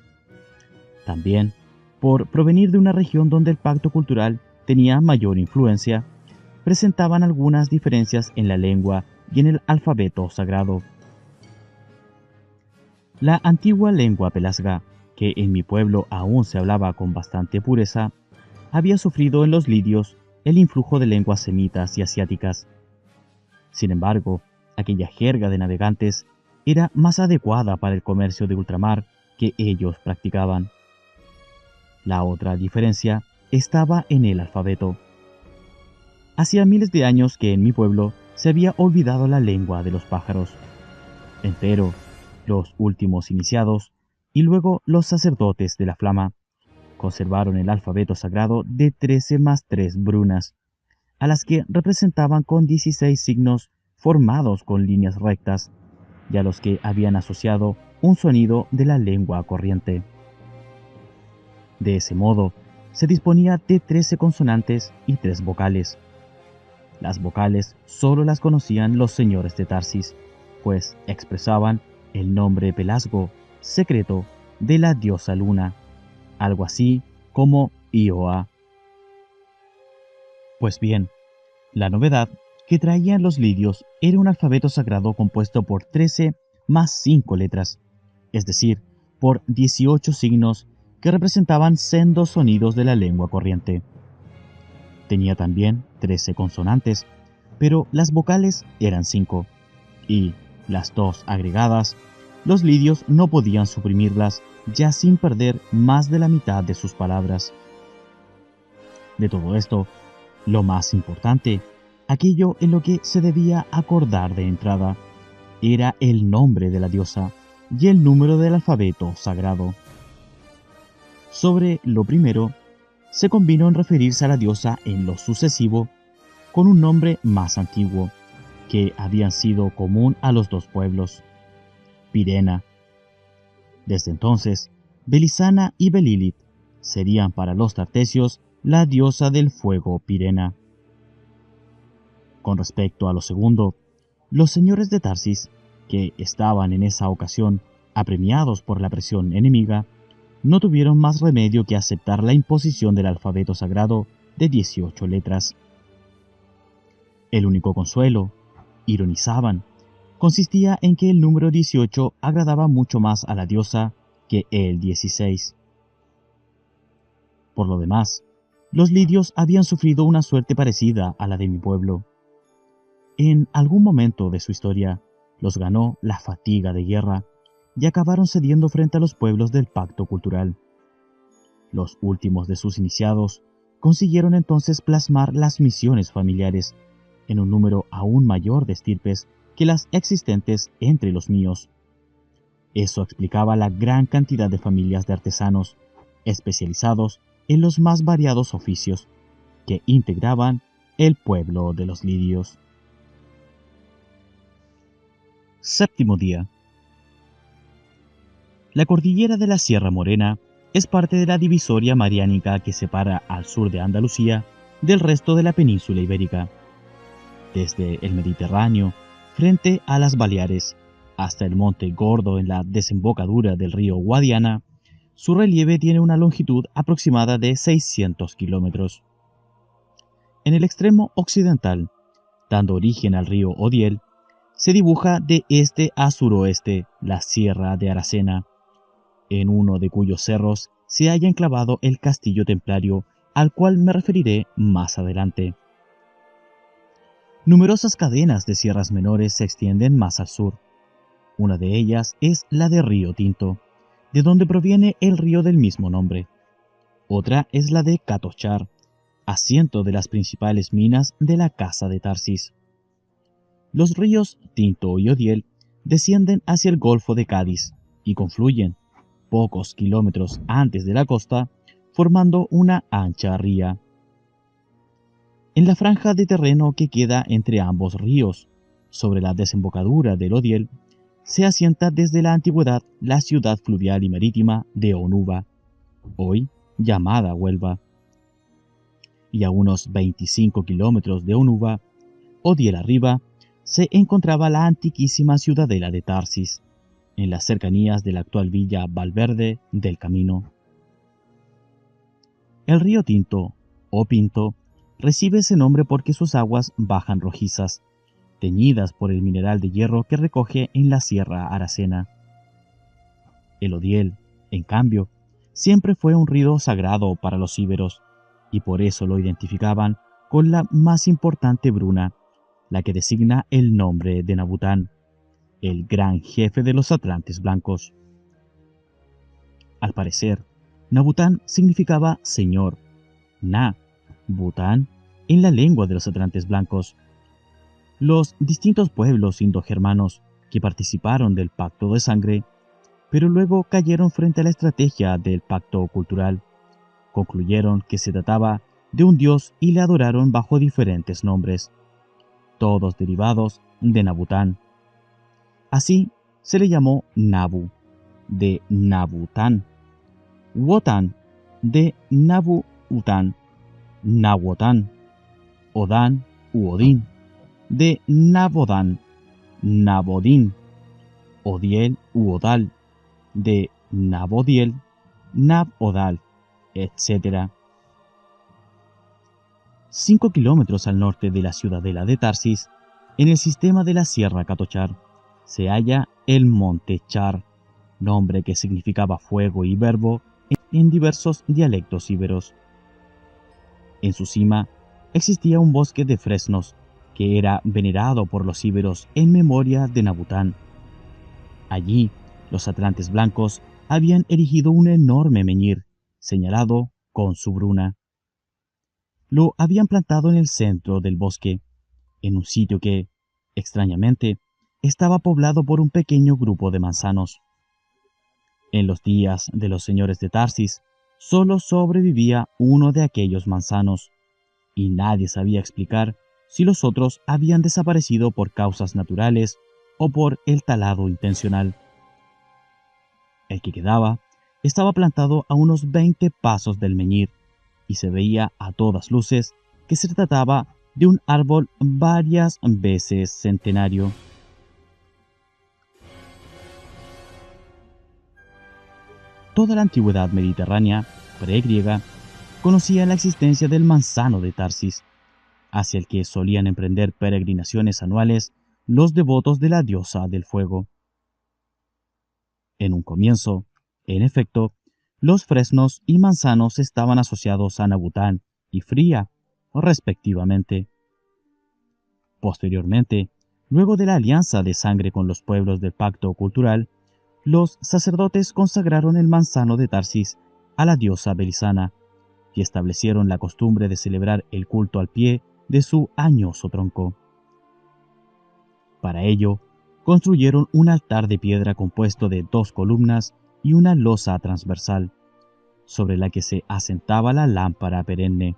También, por provenir de una región donde el pacto cultural tenía mayor influencia, presentaban algunas diferencias en la lengua y en el alfabeto sagrado. La antigua lengua pelasga, que en mi pueblo aún se hablaba con bastante pureza, había sufrido en los lidios el influjo de lenguas semitas y asiáticas. Sin embargo, aquella jerga de navegantes era más adecuada para el comercio de ultramar que ellos practicaban. La otra diferencia estaba en el alfabeto. Hacía miles de años que en mi pueblo se había olvidado la lengua de los pájaros. Empero, los últimos iniciados y luego los sacerdotes de la flama conservaron el alfabeto sagrado de 13 más 3 brunas, a las que representaban con 16 signos formados con líneas rectas, y a los que habían asociado un sonido de la lengua corriente. De ese modo, se disponía de 13 consonantes y 3 vocales. Las vocales solo las conocían los señores de Tarsis, pues expresaban el nombre Pelasgo, secreto de la diosa luna, algo así como Ioa. Pues bien, la novedad que traían los lidios era un alfabeto sagrado compuesto por 13 más 5 letras, es decir, por 18 signos que representaban sendos sonidos de la lengua corriente. Tenía también 13 consonantes, pero las vocales eran 5, y las 2 agregadas, los lidios no podían suprimirlas ya sin perder más de la mitad de sus palabras. De todo esto, lo más importante, aquello en lo que se debía acordar de entrada, era el nombre de la diosa y el número del alfabeto sagrado. Sobre lo primero, se convino en referirse a la diosa en lo sucesivo con un nombre más antiguo, que habían sido común a los dos pueblos, Pirena. Desde entonces, Belisana y Belilith serían para los tartesios la diosa del fuego Pirena. Con respecto a lo segundo, los señores de Tarsis, que estaban en esa ocasión apremiados por la presión enemiga, no tuvieron más remedio que aceptar la imposición del alfabeto sagrado de 18 letras. El único consuelo, ironizaban, consistía en que el número 18 agradaba mucho más a la diosa que el 16. Por lo demás, los lidios habían sufrido una suerte parecida a la de mi pueblo. En algún momento de su historia, los ganó la fatiga de guerra y acabaron cediendo frente a los pueblos del pacto cultural. Los últimos de sus iniciados consiguieron entonces plasmar las misiones familiares en un número aún mayor de estirpes que las existentes entre los míos. Eso explicaba la gran cantidad de familias de artesanos especializados en los más variados oficios que integraban el pueblo de los lidios. Séptimo día. La cordillera de la Sierra Morena es parte de la divisoria mariánica que separa al sur de Andalucía del resto de la península ibérica. Desde el Mediterráneo, frente a las Baleares, hasta el Monte Gordo en la desembocadura del río Guadiana, su relieve tiene una longitud aproximada de 600 kilómetros. En el extremo occidental, dando origen al río Odiel, se dibuja de este a suroeste la Sierra de Aracena, en uno de cuyos cerros se halla enclavado el castillo templario al cual me referiré más adelante. Numerosas cadenas de sierras menores se extienden más al sur. Una de ellas es la de Río Tinto, de donde proviene el río del mismo nombre. Otra es la de Catochar, asiento de las principales minas de la Casa de Tarsis. Los ríos Tinto y Odiel descienden hacia el Golfo de Cádiz y confluyen, pocos kilómetros antes de la costa, formando una ancha ría. En la franja de terreno que queda entre ambos ríos, sobre la desembocadura del Odiel, se asienta desde la antigüedad la ciudad fluvial y marítima de Onuba, hoy llamada Huelva. Y a unos 25 kilómetros de Onuba, Odiel arriba, se encontraba la antiquísima ciudadela de Tarsis, en las cercanías de la actual villa Valverde del Camino. El río Tinto, o Pinto, recibe ese nombre porque sus aguas bajan rojizas, teñidas por el mineral de hierro que recoge en la Sierra Aracena. El Odiel, en cambio, siempre fue un río sagrado para los íberos, y por eso lo identificaban con la más importante bruna, la que designa el nombre de Nabután, el gran jefe de los atlantes blancos. Al parecer, Nabután significaba señor, Bután, en la lengua de los atlantes blancos. Los distintos pueblos indogermanos que participaron del pacto de sangre, pero luego cayeron frente a la estrategia del pacto cultural, concluyeron que se trataba de un dios y le adoraron bajo diferentes nombres, todos derivados de Nabután. Así se le llamó Nabu, de Nabután, Wotan, de Nabu-Után, Nahuotán, Odán u Odín, de Nabodán, Nabodín, Odiel u Odal, de Nabodiel, Nabodal, etc. 5 kilómetros al norte de la ciudadela de Tarsis, en el sistema de la Sierra Catochar, se halla el Monte Char, nombre que significaba fuego y verbo en diversos dialectos íberos. En su cima existía un bosque de fresnos que era venerado por los íberos en memoria de Nabután. Allí, los atlantes blancos habían erigido un enorme menhir, señalado con su bruna. Lo habían plantado en el centro del bosque, en un sitio que, extrañamente, estaba poblado por un pequeño grupo de manzanos. En los días de los señores de Tarsis, solo sobrevivía uno de aquellos manzanos, y nadie sabía explicar si los otros habían desaparecido por causas naturales o por el talado intencional. El que quedaba estaba plantado a unos 20 pasos del menhir, y se veía a todas luces que se trataba de un árbol varias veces centenario. Toda la antigüedad mediterránea, pregriega, conocía la existencia del manzano de Tarsis, hacia el que solían emprender peregrinaciones anuales los devotos de la diosa del fuego. En un comienzo, en efecto, los fresnos y manzanos estaban asociados a Nabután y Fría, respectivamente. Posteriormente, luego de la alianza de sangre con los pueblos del pacto cultural, los sacerdotes consagraron el manzano de Tarsis a la diosa Belisana y establecieron la costumbre de celebrar el culto al pie de su añoso tronco. Para ello, construyeron un altar de piedra compuesto de 2 columnas y una losa transversal, sobre la que se asentaba la lámpara perenne.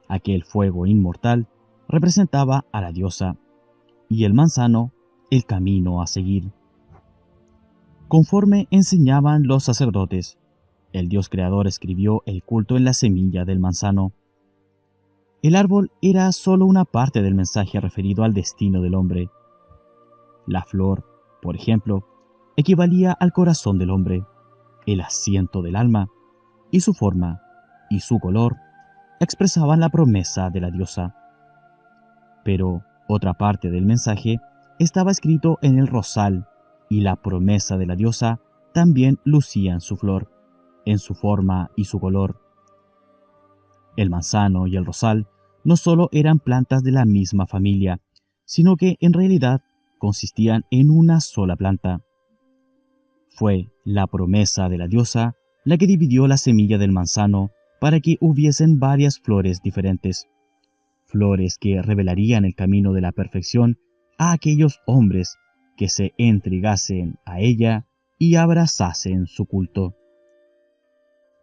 Aquel fuego inmortal representaba a la diosa, y el manzano, el camino a seguir. Conforme enseñaban los sacerdotes, el Dios creador escribió el culto en la semilla del manzano. El árbol era solo una parte del mensaje referido al destino del hombre. La flor, por ejemplo, equivalía al corazón del hombre, el asiento del alma, y su forma y su color expresaban la promesa de la diosa. Pero otra parte del mensaje estaba escrito en el rosal, y la promesa de la diosa también lucía en su flor, en su forma y su color. El manzano y el rosal no solo eran plantas de la misma familia, sino que en realidad consistían en una sola planta. Fue la promesa de la diosa la que dividió la semilla del manzano para que hubiesen varias flores diferentes, flores que revelarían el camino de la perfección a aquellos hombres que se entregasen a ella y abrazasen su culto.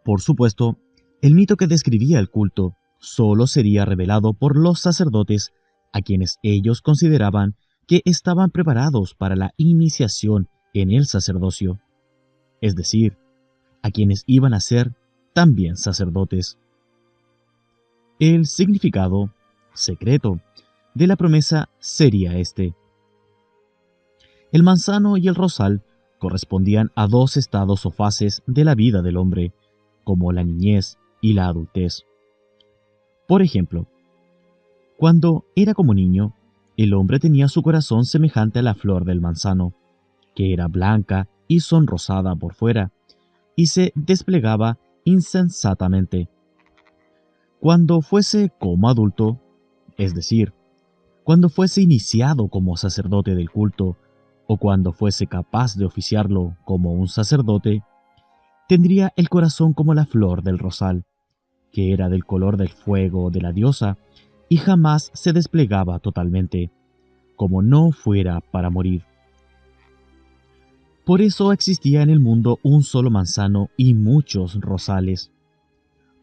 Por supuesto, el mito que describía el culto solo sería revelado por los sacerdotes, a quienes ellos consideraban que estaban preparados para la iniciación en el sacerdocio, es decir, a quienes iban a ser también sacerdotes. El significado secreto de la promesa sería este: el manzano y el rosal correspondían a dos estados o fases de la vida del hombre, como la niñez y la adultez. Por ejemplo, cuando era como niño, el hombre tenía su corazón semejante a la flor del manzano, que era blanca y sonrosada por fuera, y se desplegaba insensatamente. Cuando fuese como adulto, es decir, cuando fuese iniciado como sacerdote del culto, o cuando fuese capaz de oficiarlo como un sacerdote, tendría el corazón como la flor del rosal, que era del color del fuego de la diosa, y jamás se desplegaba totalmente, como no fuera para morir. Por eso existía en el mundo un solo manzano y muchos rosales,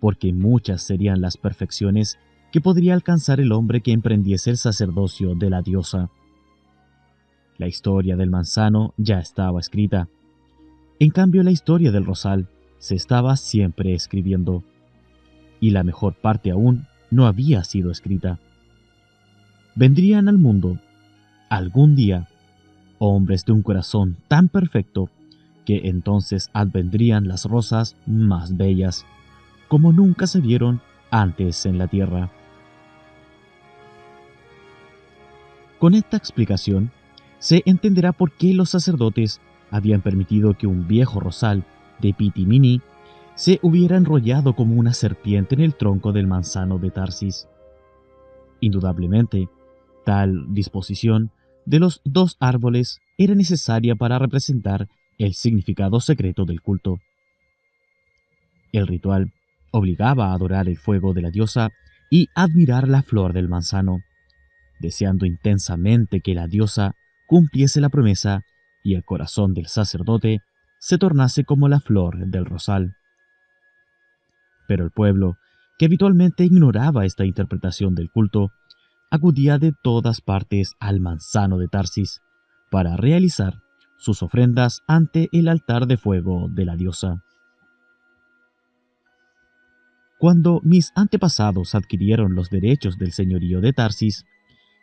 porque muchas serían las perfecciones que podría alcanzar el hombre que emprendiese el sacerdocio de la diosa. La historia del manzano ya estaba escrita. En cambio, la historia del rosal se estaba siempre escribiendo, y la mejor parte aún no había sido escrita. Vendrían al mundo, algún día, hombres de un corazón tan perfecto que entonces advendrían las rosas más bellas, como nunca se vieron antes en la tierra. Con esta explicación, se entenderá por qué los sacerdotes habían permitido que un viejo rosal de Pitimini se hubiera enrollado como una serpiente en el tronco del manzano de Tarsis. Indudablemente, tal disposición de los dos árboles era necesaria para representar el significado secreto del culto. El ritual obligaba a adorar el fuego de la diosa y admirar la flor del manzano, deseando intensamente que la diosa cumpliese la promesa y el corazón del sacerdote se tornase como la flor del rosal. Pero el pueblo, que habitualmente ignoraba esta interpretación del culto, acudía de todas partes al manzano de Tarsis para realizar sus ofrendas ante el altar de fuego de la diosa. Cuando mis antepasados adquirieron los derechos del señorío de Tarsis,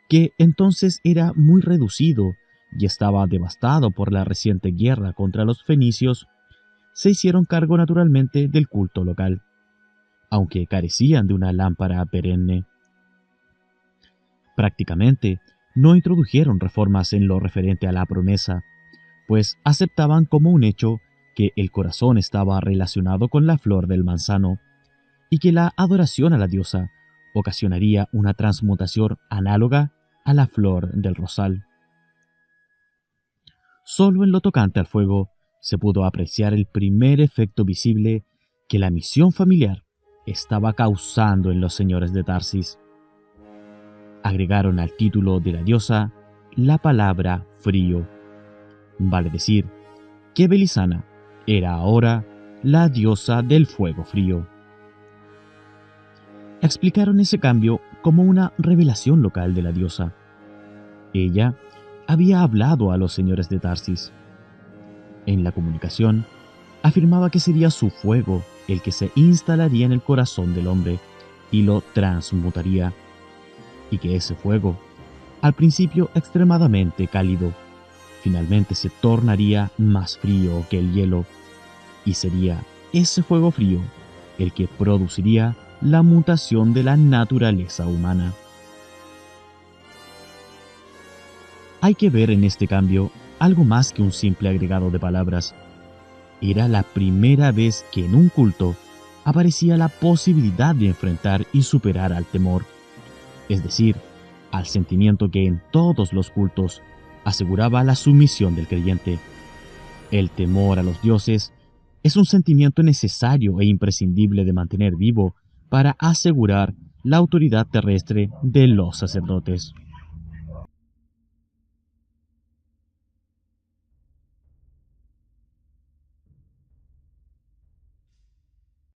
que entonces era muy reducido y estaba devastado por la reciente guerra contra los fenicios, se hicieron cargo naturalmente del culto local, aunque carecían de una lámpara perenne. Prácticamente no introdujeron reformas en lo referente a la promesa, pues aceptaban como un hecho que el corazón estaba relacionado con la flor del manzano y que la adoración a la diosa ocasionaría una transmutación análoga a la flor del rosal. Solo en lo tocante al fuego se pudo apreciar el primer efecto visible que la misión familiar estaba causando en los señores de Tarsis. Agregaron al título de la diosa la palabra frío. Vale decir que Belisana era ahora la diosa del fuego frío. Explicaron ese cambio como una revelación local de la diosa. Ella había hablado a los señores de Tarsis. En la comunicación, afirmaba que sería su fuego el que se instalaría en el corazón del hombre y lo transmutaría, y que ese fuego, al principio extremadamente cálido, finalmente se tornaría más frío que el hielo, y sería ese fuego frío el que produciría la mutación de la naturaleza humana. Hay que ver en este cambio algo más que un simple agregado de palabras. Era la primera vez que en un culto aparecía la posibilidad de enfrentar y superar al temor, es decir, al sentimiento que en todos los cultos aseguraba la sumisión del creyente. El temor a los dioses es un sentimiento necesario e imprescindible de mantener vivo para asegurar la autoridad terrestre de los sacerdotes.